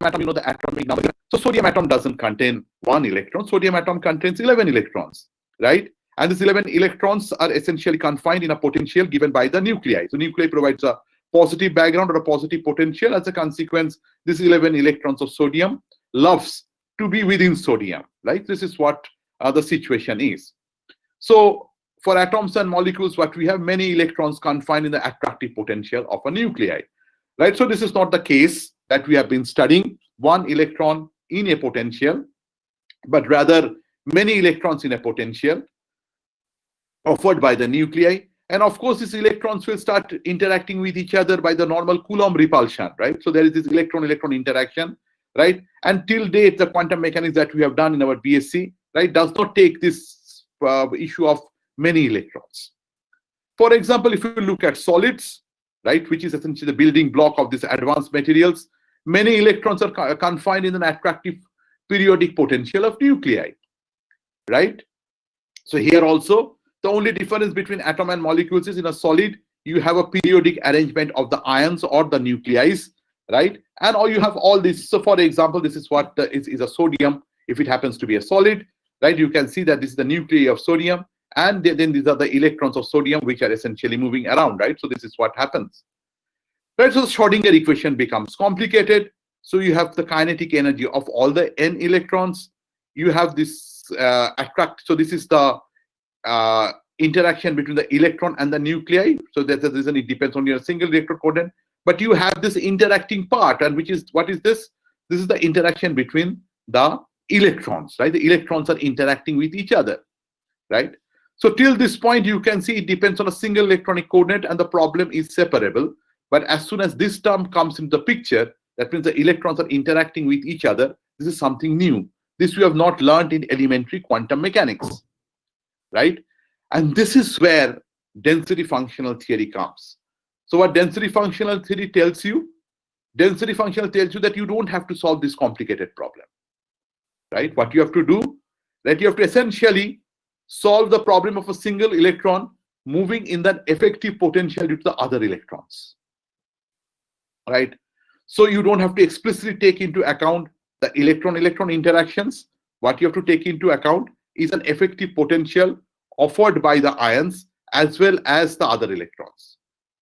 atom, you know the atomic number. So sodium atom doesn't contain 1 electron. Sodium atom contains 11 electrons, right? And these 11 electrons are essentially confined in a potential given by the nuclei. So nuclei provides a positive background or a positive potential. As a consequence, this 11 electrons of sodium loves to be within sodium, right? This is what the situation is. So for atoms and molecules, what we have, many electrons confined in the attractive potential of a nuclei, right? So this is not the case that we have been studying 1 electron in a potential, but rather many electrons in a potential offered by the nuclei. And of course, these electrons will start interacting with each other by the normal Coulomb repulsion, right? So there is this electron-electron interaction, right? And till date, the quantum mechanics that we have done in our BSc, right, does not take this issue of many electrons. For example, if you look at solids, right, which is essentially the building block of these advanced materials, many electrons are confined in an attractive periodic potential of nuclei, right? So here also, the only difference between atom and molecules is in a solid, you have a periodic arrangement of the ions or the nuclei, right? And or you have all this. So for example, this is what is a sodium, if it happens to be a solid, right? You can see that this is the nuclei of sodium, and then these are the electrons of sodium which are essentially moving around, right? So this is what happens, right? So the Schrodinger equation becomes complicated. So you have the kinetic energy of all the n electrons. You have this so this is the interaction between the electron and the nuclei. So that's the reason it depends on your single electron coordinate. But you have this interacting part, and which is, what is this? This is the interaction between the electrons, right? The electrons are interacting with each other, right? So till this point, you can see it depends on a single electronic coordinate, and the problem is separable. But as soon as this term comes into the picture, that means the electrons are interacting with each other. This is something new. This we have not learned in elementary quantum mechanics, right? And this is where density functional theory comes. So what density functional theory tells you? Density functional tells you that you don't have to solve this complicated problem, right? What you have to do, that you have to essentially solve the problem of a single electron moving in that effective potential due to the other electrons, right? So you don't have to explicitly take into account the electron-electron interactions. What you have to take into account is an effective potential offered by the ions as well as the other electrons.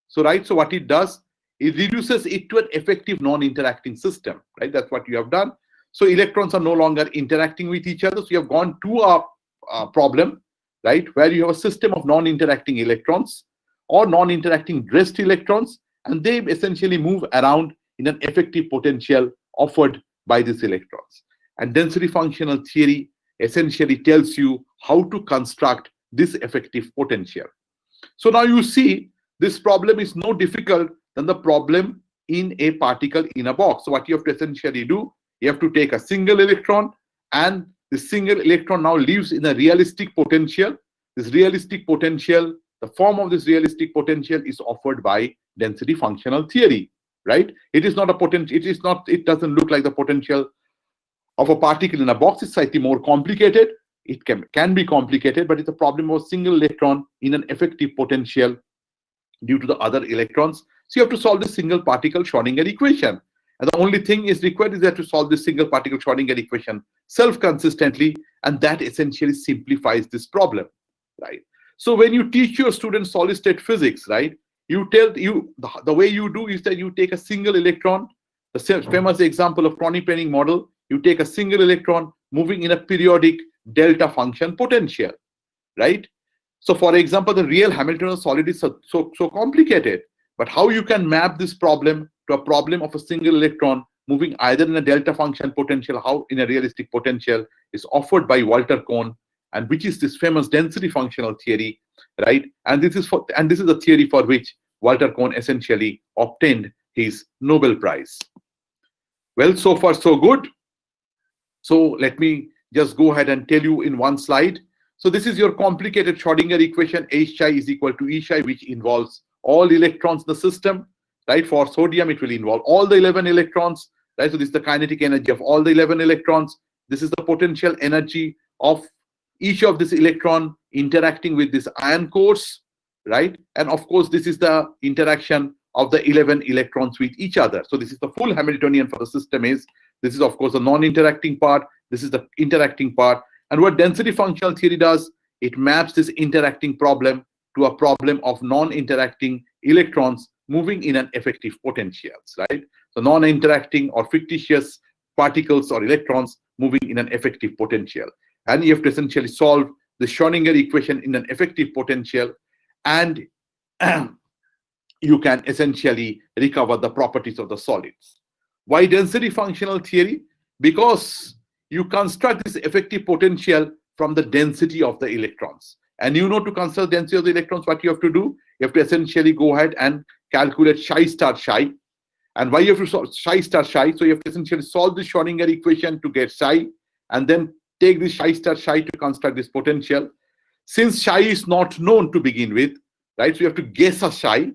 So, right, so what it does, it reduces it to an effective non-interacting system, right? That's what you have done. So electrons are no longer interacting with each other. So you have gone to a problem, right, where you have a system of non-interacting electrons or non-interacting rest electrons, and they essentially move around in an effective potential offered by these electrons. And density functional theory essentially tells you how to construct this effective potential. So now you see, this problem is no difficult than the problem in a particle in a box. So what you have to essentially do, you have to take a single electron, and the single electron now lives in a realistic potential. This realistic potential, the form of this realistic potential is offered by density functional theory, right? It is not a potential, it doesn't look like the potential of a particle in a box. It's slightly more complicated. It can be complicated, but it's a problem of a single electron in an effective potential due to the other electrons. So you have to solve this single particle Schrodinger equation. And the only thing is required is that to solve this single particle Schrodinger equation self-consistently, and that essentially simplifies this problem, right? So when you teach your students solid state physics, right, the way you do is that you take a single electron, the famous example of Kronig-Penning model, you take a single electron moving in a periodic delta function potential, right? So for example, the real Hamiltonian solid is so complicated, but how you can map this problem to a problem of a single electron moving either in a delta function potential, how in a realistic potential, is offered by Walter Kohn, and which is this famous density functional theory, right? And this is the theory for which Walter Kohn essentially obtained his Nobel Prize. Well, so far so good. So let me just go ahead and tell you in one slide. So this is your complicated Schrodinger equation, H chi is equal to E chi, which involves all electrons in the system, right? For sodium, it will involve all the 11 electrons, right? So this is the kinetic energy of all the 11 electrons. This is the potential energy of each of this electron interacting with this ion cores, right? And of course, this is the interaction of the 11 electrons with each other. So this is the full Hamiltonian for the system is This is, of course, the non-interacting part. This is the interacting part. And what density functional theory does, it maps this interacting problem to a problem of non-interacting electrons moving in an effective potentials, right? So non-interacting or fictitious particles or electrons moving in an effective potential. And you have to essentially solve the Schrödinger equation in an effective potential, and you can essentially recover the properties of the solids. Why density functional theory? Because you construct this effective potential from the density of the electrons. And you know, to construct density of the electrons, what you have to do? You have to essentially go ahead and calculate chi star chi. And why you have to solve chi star chi? So you have to essentially solve the Schrödinger equation to get chi, and then take this chi star chi to construct this potential. Since chi is not known to begin with, right? So you have to guess a chi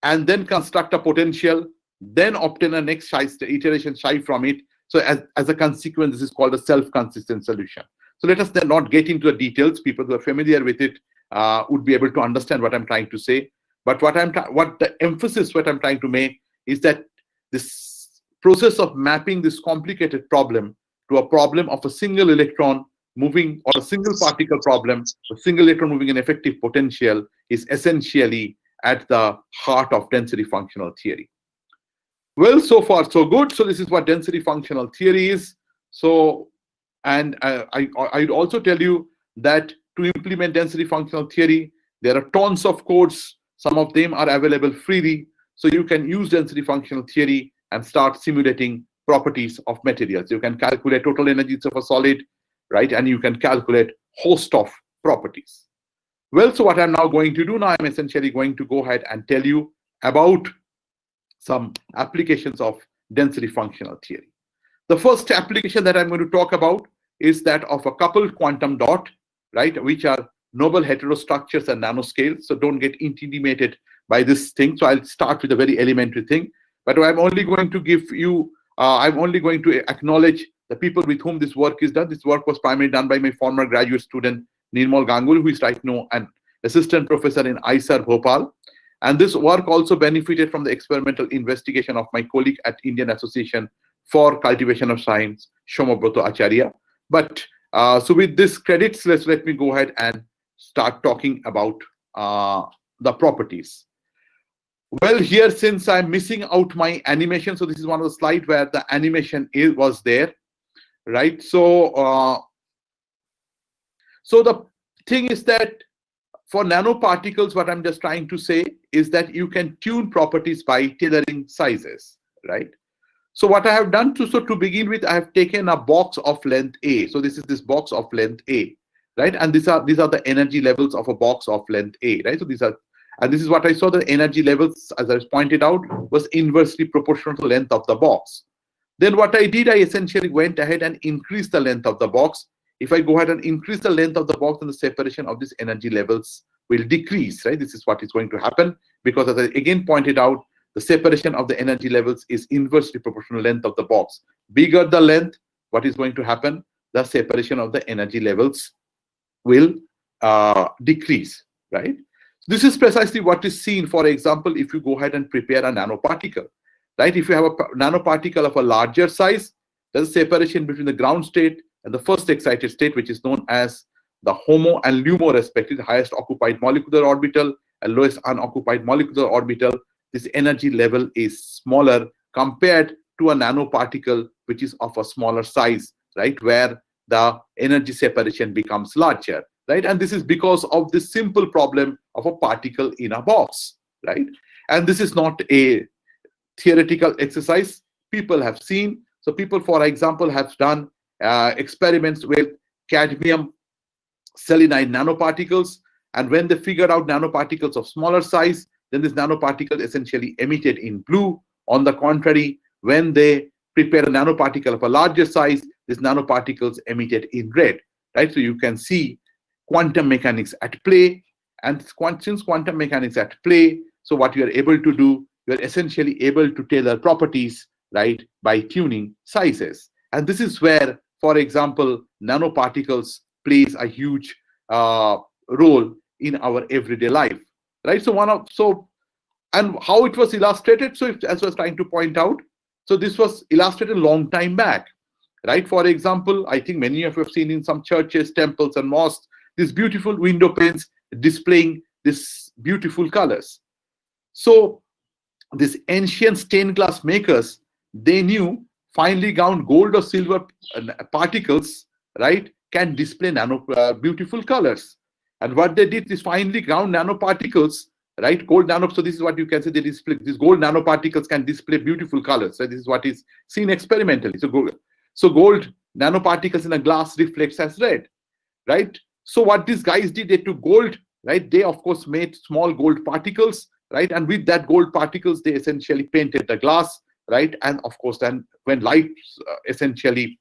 and then construct a potential, then obtain a next chi iteration chi from it. So as a consequence, this is called a self-consistent solution. So let us then not get into the details. People who are familiar with it would be able to understand what I'm trying to say. But what the emphasis what I'm trying to make is that this process of mapping this complicated problem to a problem of a single electron moving, or a single particle problem, a single electron moving in effective potential, is essentially at the heart of density functional theory. Well, so far so good. So this is what density functional theory is. So, and I'd also tell you that to implement density functional theory, there are tons of codes. Some of them are available freely. So you can use density functional theory and start simulating properties of materials. You can calculate total energies of a solid, right? And you can calculate host of properties. Well, so what I'm now going to do now, I'm essentially going to go ahead and tell you about some applications of density functional theory. The first application that I'm going to talk about is that of a coupled quantum dot, right, which are noble heterostructures and nanoscales. So don't get intimidated by this thing. So I'll start with a very elementary thing, but I'm only going to give you, I'm only going to acknowledge the people with whom this work is done. This work was primarily done by my former graduate student, Nirmal Ganguly, who is right now an assistant professor in ISAR Bhopal. And this work also benefited from the experimental investigation of my colleague at Indian Association for Cultivation of Science, Shomabrato Acharya. But so with this credits, let me go ahead and start talking about the properties. Well, here, since I'm missing out my animation, so this is one of the slides where the animation was there, right? So, so the thing is that for nanoparticles, what I'm just trying to say is that you can tune properties by tailoring sizes, right? So what I have done to begin with, I have taken a box of length A. So this is this box of length A, right? And these are the energy levels of a box of length A, right? So these are, and this is what I saw, the energy levels, as I was pointed out, was inversely proportional to the length of the box. Then what I did, I essentially went ahead and increased the length of the box. If I go ahead and increase the length of the box, then the separation of these energy levels will decrease, right? This is what is going to happen, because as I again pointed out, the separation of the energy levels is inversely proportional to the length of the box. Bigger the length, what is going to happen? The separation of the energy levels will decrease, right? This is precisely what is seen, for example, if you go ahead and prepare a nanoparticle, right? If you have a nanoparticle of a larger size, there's a separation between the ground state and the first excited state, which is known as the HOMO and LUMO respectively, the highest occupied molecular orbital and lowest unoccupied molecular orbital. This energy level is smaller compared to a nanoparticle, which is of a smaller size, right, where the energy separation becomes larger, right? And this is because of this simple problem of a particle in a box, right? And this is not a theoretical exercise. People have seen. So people, for example, have done experiments with cadmium selenide nanoparticles, and when they figured out nanoparticles of smaller size, then this nanoparticle essentially emitted in blue. On the contrary, when they prepare a nanoparticle of a larger size, these nanoparticles emitted in red, right? So you can see quantum mechanics at play, and since quantum mechanics at play, so what you are able to do, you are essentially able to tailor properties, right, by tuning sizes. And this is where, for example, nanoparticles plays a huge role in our everyday life, right? So and how it was illustrated, so as I was trying to point out, So this was illustrated a long time back, right? For example, I think many of you have seen in some churches, temples, and mosques, these beautiful window panes displaying these beautiful colors. So these ancient stained glass makers, they knew finely ground gold or silver particles, right, can display beautiful colors. And what they did is finely ground nanoparticles, right, gold nano. So this is what you can say, they display these gold nanoparticles can display beautiful colors. So this is what is seen experimentally. So gold nanoparticles in a glass reflects as red, right? So what these guys did, they took gold, right? They of course made small gold particles, right? And with that gold particles, they essentially painted the glass, right? And of course, then when light essentially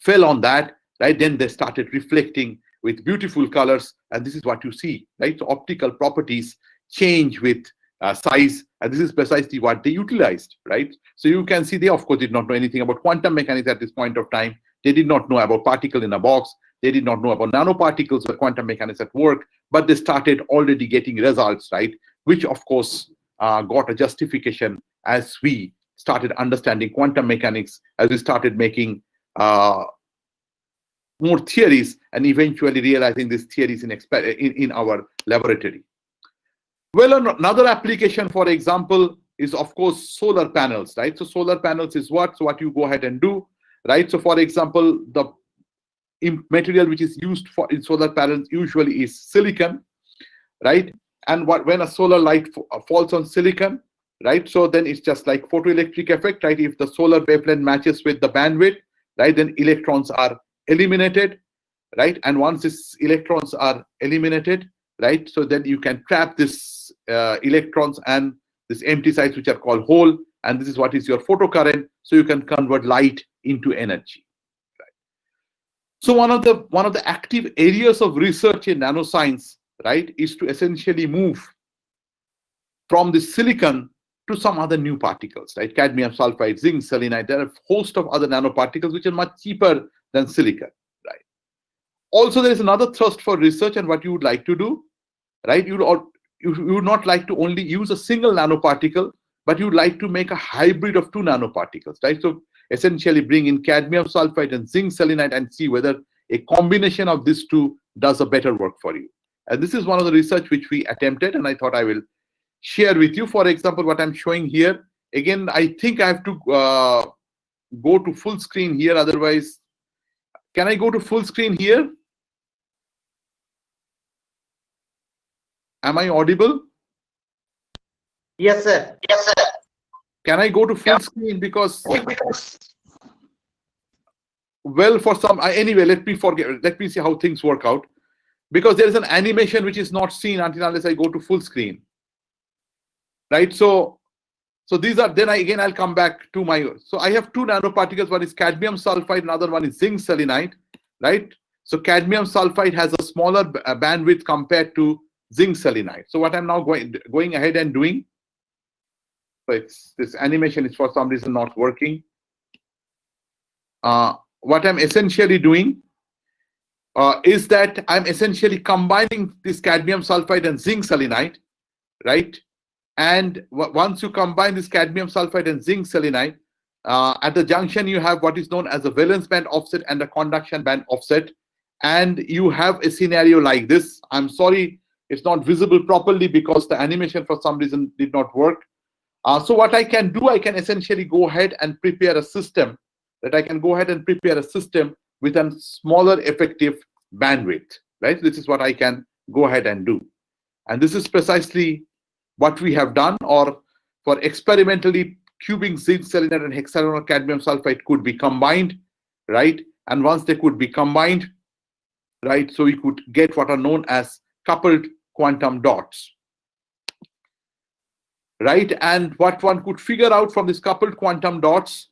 fell on that, right, then they started reflecting with beautiful colors, and this is what you see, right? So optical properties change with size, and this is precisely what they utilized, right? So you can see they of course did not know anything about quantum mechanics at this point of time. They did not know about particle in a box. They did not know about nanoparticles or quantum mechanics at work, but they started already getting results, right? Which of course got a justification as we started understanding quantum mechanics, as we started making more theories and eventually realizing these theories in our laboratory. Well, another application, for example, is of course solar panels, right? So solar panels is what? So what you go ahead and do, right? So for example, the material which is used in solar panels usually is silicon, right? And when a solar light falls on silicon, right? So then it's just like photoelectric effect, right? If the solar wavelength matches with the bandwidth, right, then electrons are eliminated, right? And once these electrons are eliminated, right, so then you can trap this electrons and this empty sites which are called hole, and this is what is your photocurrent. So you can convert light into energy. Right? So one of the active areas of research in nanoscience, right, is to essentially move from the silicon to some other new particles, right? Cadmium sulfide, zinc selenide. There are a host of other nanoparticles which are much cheaper than silicon, right? Also, there is another thrust for research, and what you would like to do, right? You would not like to only use a single nanoparticle, but you would like to make a hybrid of two nanoparticles, right? So essentially bring in cadmium sulfide and zinc selenide and see whether a combination of these two does a better work for you. And this is one of the research which we attempted, and I thought I will share with you. For example, what I'm showing here, again, I think I have to go to full screen here, otherwise, can I go to full screen here? Am I audible? Yes, sir. Yes, sir. Can I go to full screen? Because, well, for some, anyway, let me see how things work out. Because there is an animation which is not seen unless I go to full screen. Right, so these are, then I'll come back to my, so I have two nanoparticles, one is cadmium sulfide, another one is zinc selenide, right? So cadmium sulfide has a smaller bandwidth compared to zinc selenide. So what I'm now going ahead and doing, so this animation is for some reason not working. What I'm essentially doing is that I'm essentially combining this cadmium sulfide and zinc selenide, right? And once you combine this cadmium sulfide and zinc selenide, at the junction you have what is known as a valence band offset and a conduction band offset. And you have a scenario like this. I'm sorry, it's not visible properly because the animation for some reason did not work. So what I can do, I can essentially go ahead and prepare a system with a smaller effective bandwidth, right? This is what I can go ahead and do. And this is precisely what we have done, or for experimentally cubing zinc selenide and hexagonal cadmium sulfide could be combined, right? And once they could be combined, right, so we could get what are known as coupled quantum dots, right? And what one could figure out from these coupled quantum dots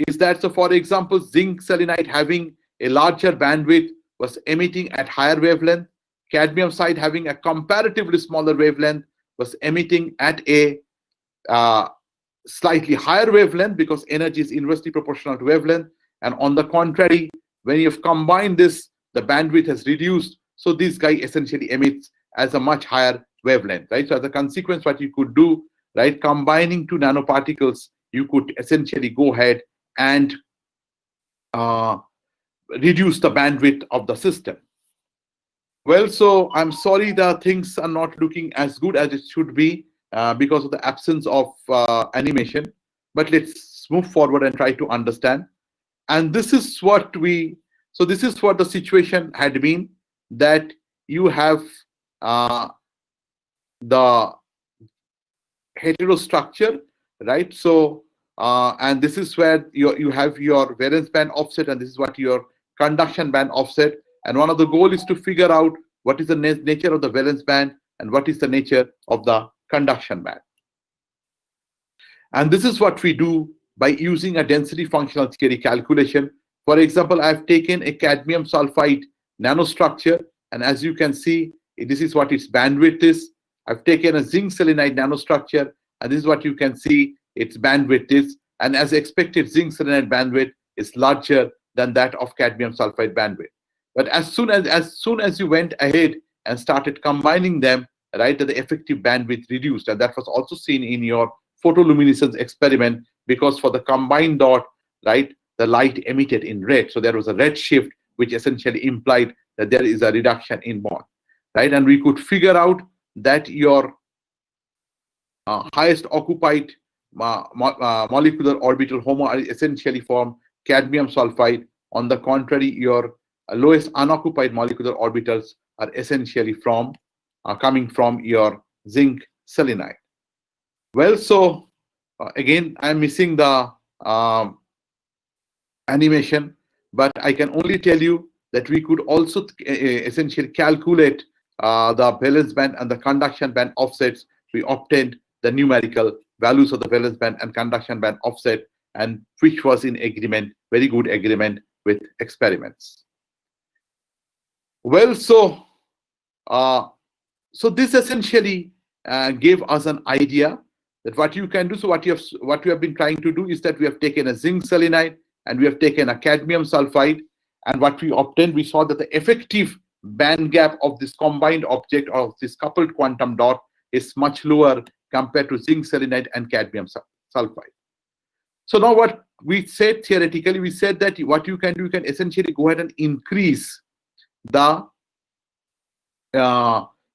is that, so for example, zinc selenide having a larger bandwidth was emitting at higher wavelength, cadmium side having a comparatively smaller wavelength was emitting at a slightly higher wavelength because energy is inversely proportional to wavelength. And on the contrary, when you've combined this, the bandwidth has reduced. So this guy essentially emits as a much higher wavelength, right? So as a consequence, what you could do, right, combining two nanoparticles, you could essentially go ahead and reduce the bandwidth of the system. Well, so I'm sorry that things are not looking as good as it should be because of the absence of animation. But let's move forward and try to understand. And this is what this is what the situation had been, that you have the heterostructure, right? So, and this is where you have your valence band offset, and this is what your conduction band offset. And one of the goal is to figure out what is the nature of the valence band and what is the nature of the conduction band. And this is what we do by using a density functional theory calculation. For example, I've taken a cadmium sulfide nanostructure, and as you can see, this is what its bandwidth is. I've taken a zinc selenide nanostructure, and this is what you can see its bandwidth is. And as expected, zinc selenide bandwidth is larger than that of cadmium sulfide bandwidth. But as soon as you went ahead and started combining them, right, the effective bandwidth reduced, and that was also seen in your photoluminescence experiment, because for the combined dot, right, the light emitted in red. So there was a red shift, which essentially implied that there is a reduction in bond, right? And we could figure out that your highest occupied molecular orbital HOMO are essentially from cadmium sulfide. On the contrary, your lowest unoccupied molecular orbitals are essentially from coming from your zinc selenide. Well, so again, I'm missing the animation, but I can only tell you that we could also essentially calculate the valence band and the conduction band offsets. We obtained the numerical values of the valence band and conduction band offset, and which was in agreement, very good agreement with experiments. Well, so this essentially gave us an idea that what you can do. So what we have been trying to do is that we have taken a zinc selenide and we have taken a cadmium sulfide, and what we obtained, we saw that the effective band gap of this combined object, or this coupled quantum dot, is much lower compared to zinc selenide and cadmium sulfide. So now what we said theoretically, we said that what you can do, you can essentially go ahead and increase the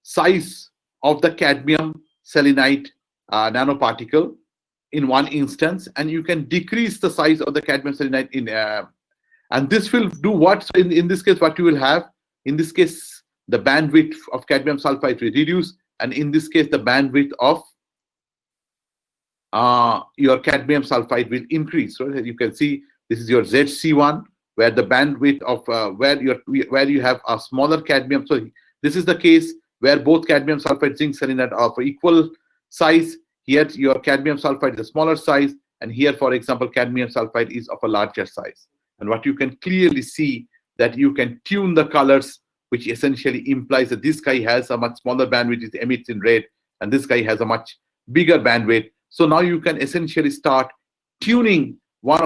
size of the cadmium selenide nanoparticle in one instance, and you can decrease the size of the cadmium selenide in and this will do what? So in this case, what you will have, in this case, the bandwidth of cadmium sulfide will reduce, and in this case, the bandwidth of your cadmium sulfide will increase. So you can see this is your ZC1, where the bandwidth of where you have a smaller cadmium. So this is the case where both cadmium sulfide, zinc selenide are of equal size. Here your cadmium sulfide is a smaller size, and here, for example, cadmium sulfide is of a larger size. And what you can clearly see, that you can tune the colors, which essentially implies that this guy has a much smaller bandwidth, it emits in red, and this guy has a much bigger bandwidth. So now you can essentially start tuning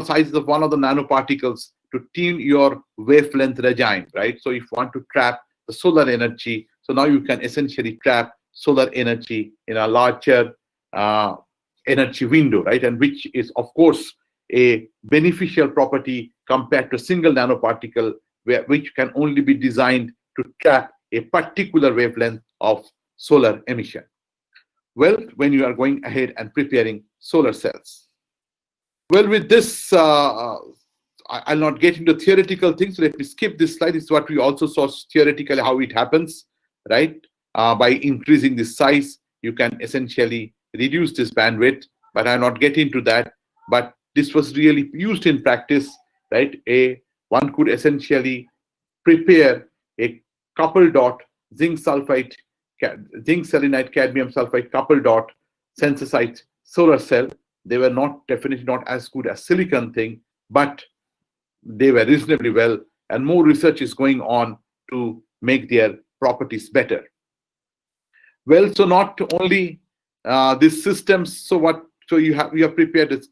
sizes of one of the nanoparticles to tune your wavelength regime, right? So if you want to trap the solar energy, so now you can essentially trap solar energy in a larger energy window, right? And which is, of course, a beneficial property compared to a single nanoparticle, which can only be designed to trap a particular wavelength of solar emission. Well, when you are going ahead and preparing solar cells. Well, with this, I'll not get into theoretical things. So let me skip this slide. It's what we also saw theoretically how it happens, right? By increasing the size, you can essentially reduce this bandwidth, but I'll not get into that. But this was really used in practice, right? One could essentially prepare a couple dot zinc selenide cadmium sulfide couple dot sensitized solar cell. They were definitely not as good as silicon thing, but they were reasonably well, and more research is going on to make their properties better. Well, so not only these systems, so you have prepared this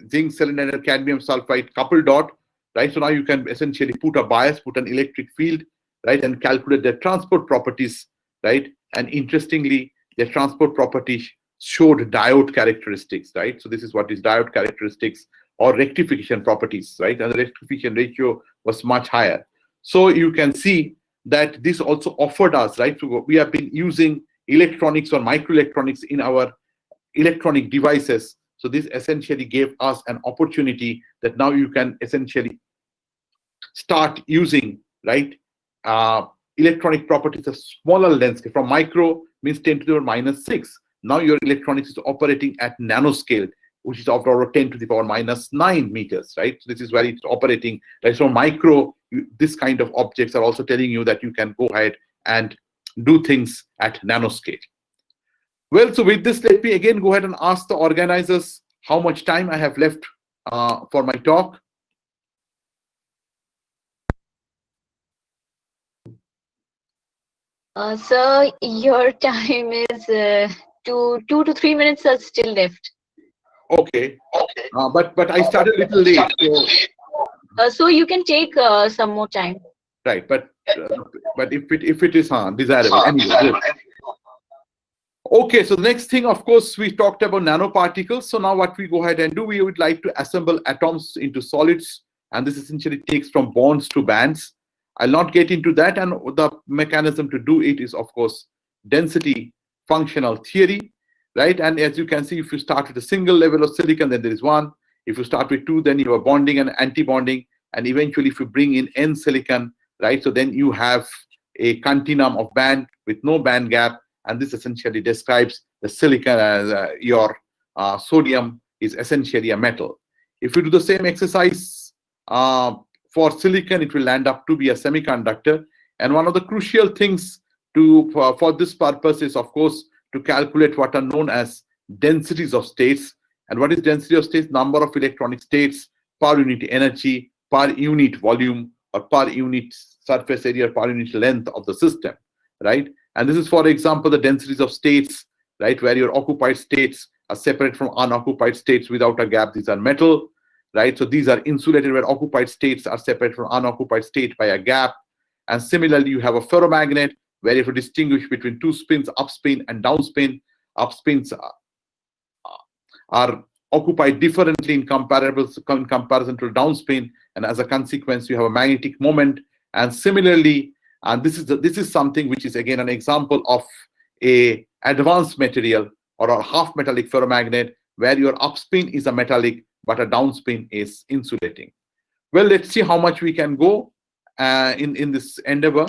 zinc selenide and cadmium sulfide couple dot, right? So now you can essentially put a bias, put an electric field, right, and calculate their transport properties, right? And interestingly, their transport properties showed diode characteristics, right? So this is what is diode characteristics or rectification properties, right? And the rectification ratio was much higher. So you can see that this also offered us, right? So we have been using electronics or microelectronics in our electronic devices. So this essentially gave us an opportunity that now you can essentially start using, right, electronic properties of smaller length scale. From micro means 10 to the power -6. Now your electronics is operating at nanoscale, which is of order 10 to the power -9 meters, right? So this is where it's operating. Right? So micro, this kind of objects are also telling you that you can go ahead and do things at nanoscale. Well, so with this, let me again go ahead and ask the organizers how much time I have left for my talk. Sir, your time is 2 to 3 minutes are still left. Okay, but I started a little late. So you can take some more time. Right, but if it is desirable anyway. Good. Okay, so the next thing, of course, we talked about nanoparticles. So now what we go ahead and do, we would like to assemble atoms into solids, and this essentially takes from bonds to bands. I'll not get into that, and the mechanism to do it is, of course, density functional theory, right? And as you can see, if you start with a single level of silicon, then there is one. If you start with two, then you have bonding and anti-bonding, and eventually if you bring in N silicon, right, so then you have a continuum of band with no band gap, and this essentially describes the silicon as your sodium is essentially a metal. If you do the same exercise for silicon, it will land up to be a semiconductor. And one of the crucial things for this purpose is, of course, to calculate what are known as densities of states. And what is density of states? Number of electronic states per unit energy, per unit volume, or per unit surface area, per unit length of the system, right? And this is, for example, the densities of states, right, where your occupied states are separate from unoccupied states without a gap. These are metal, right? So these are insulated, where occupied states are separate from unoccupied state by a gap. And similarly, you have a ferromagnet, where if you distinguish between two spins, upspin and downspin, upspins are occupied differently in comparison to downspin, and as a consequence, you have a magnetic moment. And similarly, and this is something which is again an example of a advanced material or a half metallic ferromagnet, where your upspin is a metallic but a downspin is insulating. Well, let's see how much we can go in this endeavor.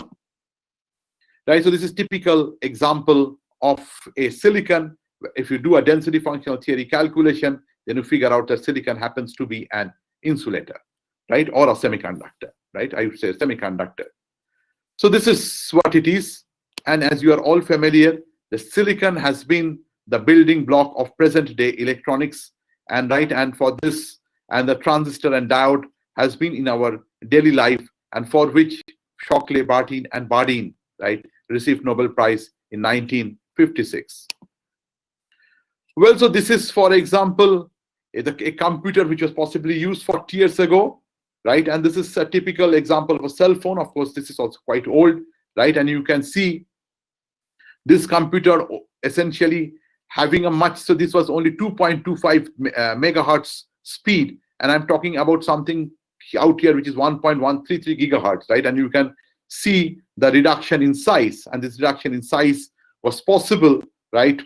Right, so this is typical example of a silicon. If you do a density functional theory calculation, then you figure out that silicon happens to be an insulator, right, or a semiconductor, right? I would say semiconductor. So this is what it is, and as you are all familiar, the silicon has been the building block of present-day electronics, and right, and for this, and the transistor and diode has been in our daily life, and for which Shockley, Bartin, and Bardeen, right, received Nobel Prize in 1956. Well, so this is, for example, a computer which was possibly used 40 years ago, right? And this is a typical example of a cell phone. Of course, this is also quite old, right? And you can see this computer essentially having a much, so this was only 2.25 megahertz speed. And I'm talking about something out here which is 1.133 gigahertz, right? And you can see the reduction in size. And this reduction in size was possible, right,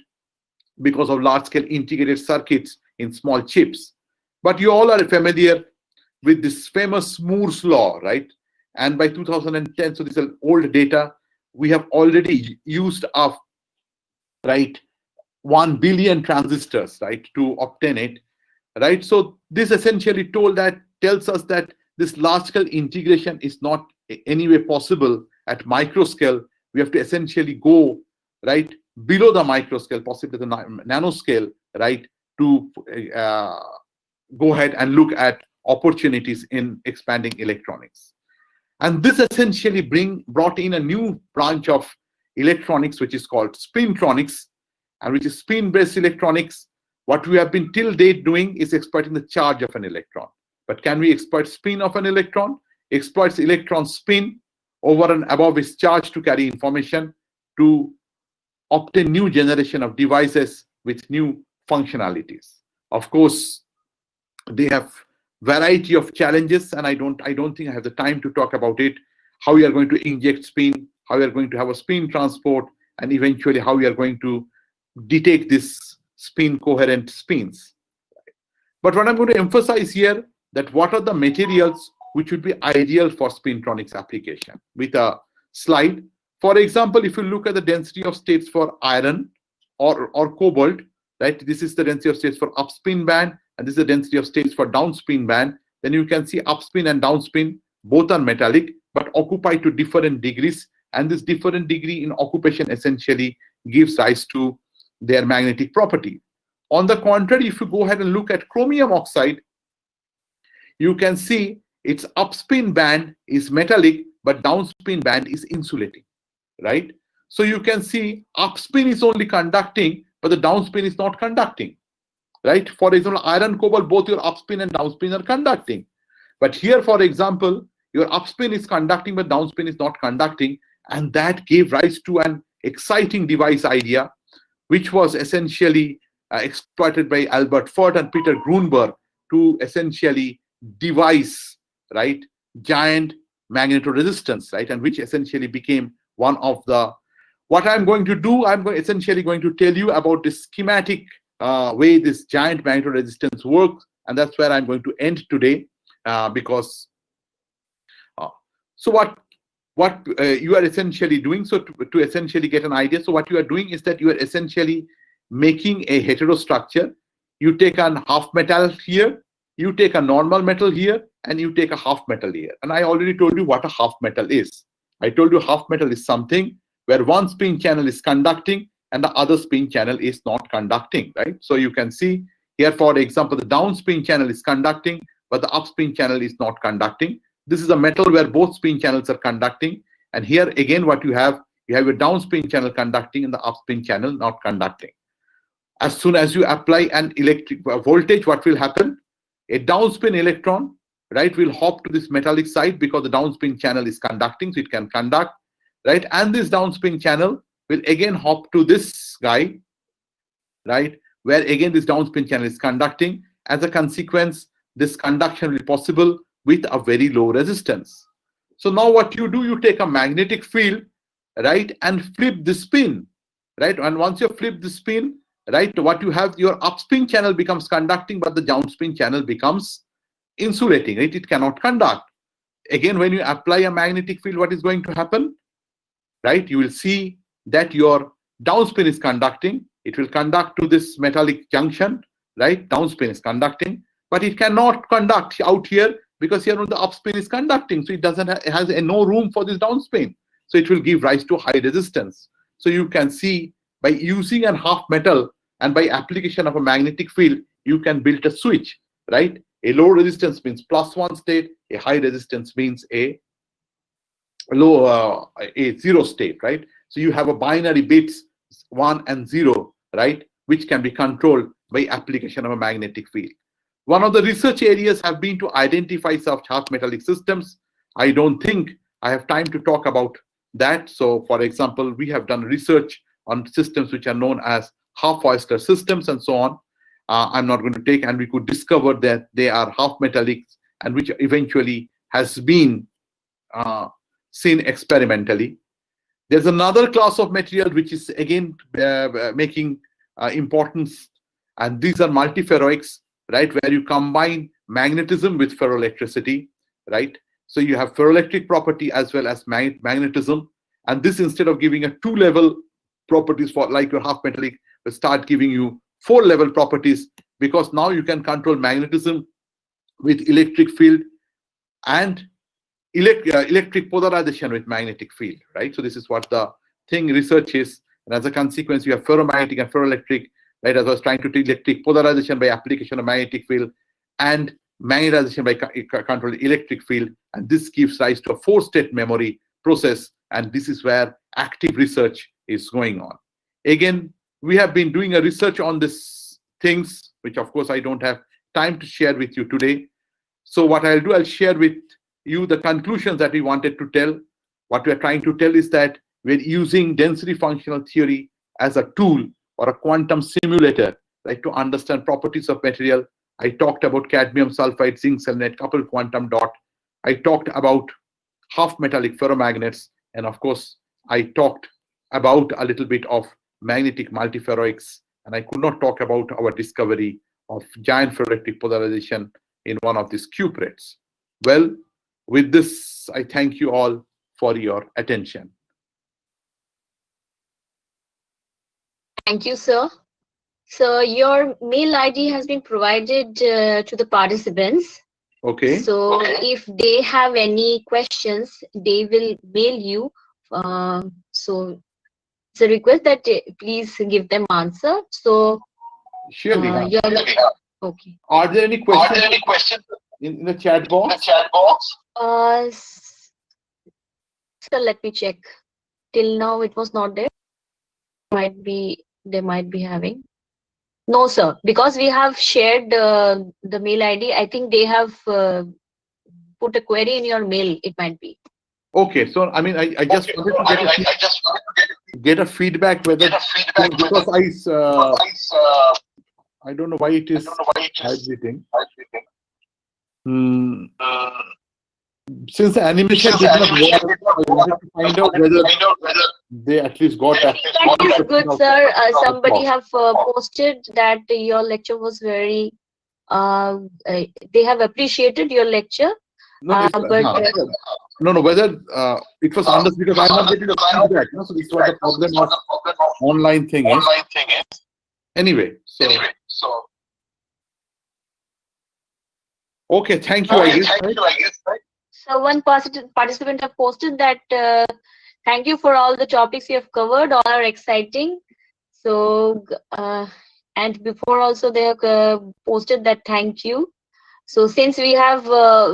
because of large-scale integrated circuits in small chips. But you all are familiar with this famous Moore's law, right? And by 2010, so this is old data, we have already used up, right, 1 billion transistors, right, to obtain it, right? So this essentially tells us that this large-scale integration is not anyway possible at micro scale. We have to essentially go, right, below the micro scale, possibly the nanoscale, right, to go ahead and look at opportunities in expanding electronics. And this essentially brought in a new branch of electronics, which is called Spintronics, and which is spin-based electronics. What we have been till date doing is exploiting the charge of an electron. But can we exploit spin of an electron? Exploits electron spin over and above its charge to carry information to obtain new generation of devices with new functionalities. Of course, they have variety of challenges, and I don't think I have the time to talk about it. How we are going to inject spin, how we are going to have a spin transport, and eventually how we are going to detect this spin coherent spins. But what I'm going to emphasize here, that what are the materials which would be ideal for Spintronics application with a slide. For example, if you look at the density of states for iron or cobalt, right? This is the density of states for upspin band, and this is the density of states for downspin band. Then you can see upspin and downspin both are metallic, but occupy to different degrees, and this different degree in occupation essentially gives rise to their magnetic property. On the contrary, if you go ahead and look at chromium oxide, you can see its upspin band is metallic, but downspin band is insulating, right? So you can see upspin is only conducting, but the downspin is not conducting, right? For example, iron, cobalt, both your upspin and downspin are conducting. But here, for example, your upspin is conducting, but downspin is not conducting. And that gave rise to an exciting device idea, which was essentially exploited by Albert Fert and Peter Grunberg to essentially devise, right, giant magnetoresistance, right, and which essentially became one of the, what I'm going to do, essentially going to tell you about the schematic way this giant magnetoresistance works, and that's where I'm going to end today, because so what you are essentially doing, so to essentially get an idea, so what you are doing is that you are essentially making a heterostructure. You take a half metal here, you take a normal metal here, and you take a half metal here. And I already told you what a half metal is. I told you half metal is something where one spin channel is conducting and the other spin channel is not conducting, right? So you can see here, for example, the down spin channel is conducting, but the up spin channel is not conducting. This is a metal where both spin channels are conducting. And here again, what you have a down spin channel conducting and the up spin channel not conducting. As soon as you apply an electric voltage, what will happen? A downspin electron, right, will hop to this metallic side because the downspin channel is conducting, so it can conduct, right? And this downspin channel will again hop to this guy, right, where again this downspin channel is conducting. As a consequence, this conduction will be possible with a very low resistance. So now what you do, you take a magnetic field, right, and flip the spin, right? And once you flip the spin, right, what you have, your upspin channel becomes conducting, but the downspin channel becomes insulating, right? It cannot conduct. Again, when you apply a magnetic field, what is going to happen, right? You will see that your downspin is conducting. It will conduct to this metallic junction, right? Downspin is conducting, but it cannot conduct out here because here the upspin is conducting. So it doesn't it has no room for this downspin. So it will give rise to high resistance. So you can see by using a half metal and by application of a magnetic field, you can build a switch, right? A low resistance means +1 state, a high resistance means a low a 0 state, right? So you have a binary bits 1 and 0, right, which can be controlled by application of a magnetic field. One of the research areas have been to identify such half metallic systems. I don't think I have time to talk about that. So for example, we have done research on systems which are known as half Oyster systems and so on. I'm not going to take, and we could discover that they are half metallic, and which eventually has been seen experimentally. There's another class of material which is again making importance, and these are multiferroics, right, where you combine magnetism with ferroelectricity, right? So you have ferroelectric property as well as magnetism, and this, instead of giving a 2-level properties for like your half metallic, will start giving you 4-level properties, because now you can control magnetism with electric field and electric polarization with magnetic field, right? So this is what the thing research is, and as a consequence, you have ferromagnetic and ferroelectric, right? As I was trying to do electric polarization by application of magnetic field and magnetization by controlling electric field, and this gives rise to a 4-state memory process, and this is where active research is going on. Again, we have been doing a research on these things, which of course I don't have time to share with you today. So what I'll do, I'll share with you the conclusions that we wanted to tell. What we are trying to tell is that we're using density functional theory as a tool or a quantum simulator, like to understand properties of material. I talked about cadmium sulfide, zinc selenide, coupled quantum dot. I talked about half metallic ferromagnets, and of course, I talked about a little bit of magnetic multiferroics, and I could not talk about our discovery of giant ferroelectric polarization in one of these cuprates. Well, with this, I thank you all for your attention. Thank you, sir. So your mail ID has been provided to the participants. Okay. So if they have any questions, they will mail you. So it's a request that please give them answer. So Surely. okay. Are there any questions? In the chat box? So let me check. Till now it was not there. They might be having. No, sir, because we have shared the mail ID. I think they have put a query in your mail. It might be. Okay, so I mean, I just wanted to get a feedback whether because I don't know why it is vibrating. Since the animation did not work, I wanted to find out whether they at least got that. That is good, sir. Somebody have posted that your lecture was very. They have appreciated your lecture. No, whether it was understood because I'm not getting the feedback. No? So this is what the problem of online thing is. Anyway, so okay, thank you. I guess. So one participant have posted that thank you for all the topics you have covered. All are exciting. So and before also they have posted that thank you. So since we have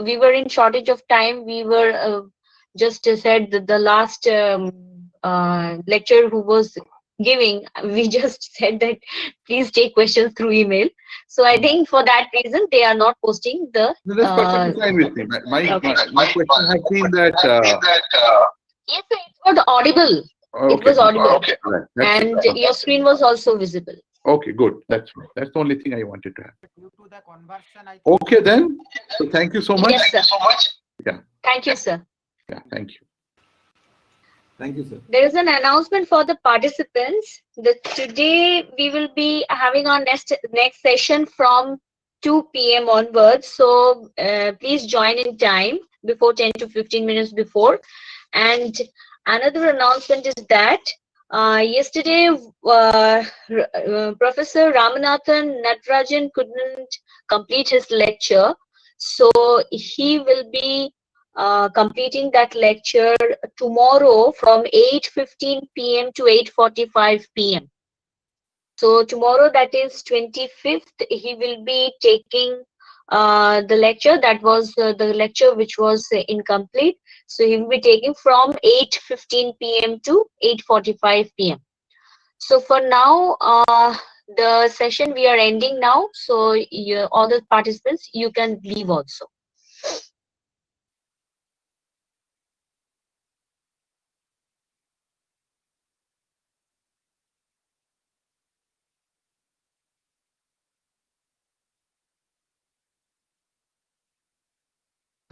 we were in shortage of time, we were just said that the last lecturer who was giving, we just said that please take questions through email. So I think for that reason they are not posting the. No, that's perfectly fine with me. My question has been that. Yes, sir, it was audible. Okay. It was audible. Okay. Right. And your screen was also visible. Okay, good. That's the only thing I wanted to have. Due to the conversion, okay, then. So thank you so much. Yes, sir. Yeah. Thank you, sir. Yeah, thank you. Thank you, sir. There is an announcement for the participants that today we will be having our next session from 2 p.m. onwards. So please join in time before 10 to 15 minutes before. And another announcement is that yesterday Professor Ramanathan Natarajan couldn't complete his lecture. So he will be completing that lecture tomorrow from 8:15 p.m. to 8:45 p.m. So tomorrow, that is 25th, he will be taking the lecture. That was the lecture which was incomplete. So he will be taking from 8:15 p.m. to 8:45 p.m. So for now, the session we are ending now. So all the participants, you can leave also.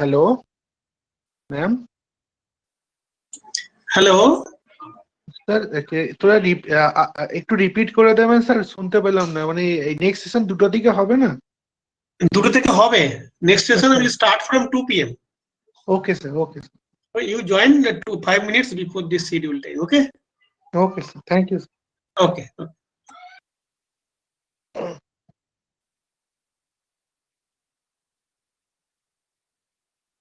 Hello ma'am, hello sir তোরা একটু repeat করে দেবেন sir, শুনতে পেলাম না, মানে এই next session 2টা দিকে হবে না? 2টা থেকে হবে। Next session will start from 2 p.m. Okay sir, okay sir. You join 5 minutes before this schedule time, okay? Okay sir, thank you. Okay.